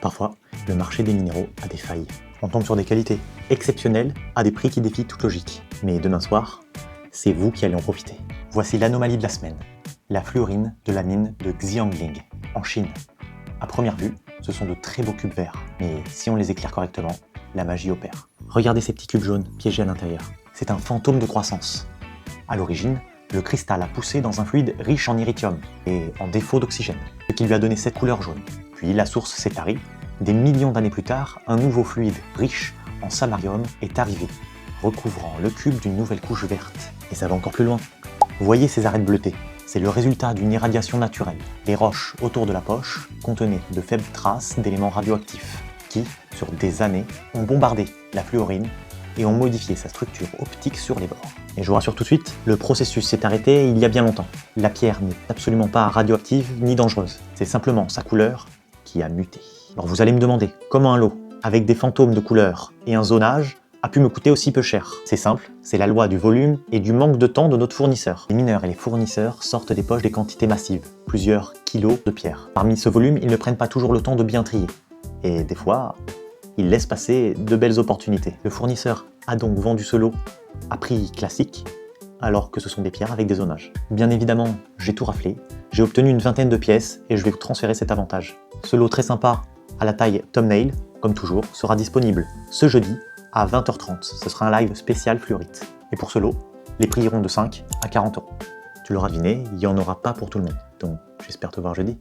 Parfois, le marché des minéraux a des failles. On tombe sur des qualités exceptionnelles à des prix qui défient toute logique. Mais demain soir, c'est vous qui allez en profiter. Voici l'anomalie de la semaine. La fluorine de la mine de Xiangling, en Chine. À première vue, ce sont de très beaux cubes verts. Mais si on les éclaire correctement, la magie opère. Regardez ces petits cubes jaunes piégés à l'intérieur. C'est un fantôme de croissance. À l'origine, le cristal a poussé dans un fluide riche en iridium et en défaut d'oxygène, ce qui lui a donné cette couleur jaune. Puis la source s'est tarie. Des millions d'années plus tard, un nouveau fluide riche en samarium est arrivé, recouvrant le cube d'une nouvelle couche verte. Et ça va encore plus loin. Voyez ces arêtes bleutées. C'est le résultat d'une irradiation naturelle. Les roches autour de la poche contenaient de faibles traces d'éléments radioactifs qui, sur des années, ont bombardé la fluorine et ont modifié sa structure optique sur les bords. Et je vous rassure tout de suite, le processus s'est arrêté il y a bien longtemps. La pierre n'est absolument pas radioactive ni dangereuse. C'est simplement sa couleur qui a muté. Alors vous allez me demander comment un lot avec des fantômes de couleurs et un zonage a pu me coûter aussi peu cher. C'est simple, c'est la loi du volume et du manque de temps de notre fournisseur. Les mineurs et les fournisseurs sortent des poches des quantités massives, plusieurs kilos de pierre. Parmi ce volume, ils ne prennent pas toujours le temps de bien trier. Et des fois, ils laissent passer de belles opportunités. Le fournisseur a donc vendu ce lot à prix classique, alors que ce sont des pierres avec des zonages. Bien évidemment, j'ai tout raflé, j'ai obtenu une vingtaine de pièces et je vais vous transférer cet avantage. Ce lot très sympa, à la taille thumbnail, comme toujours, sera disponible ce jeudi à 20h30. Ce sera un live spécial fluorite. Et pour ce lot, les prix iront de 5 à 40 €. Tu l'auras deviné, il n'y en aura pas pour tout le monde. Donc j'espère te voir jeudi.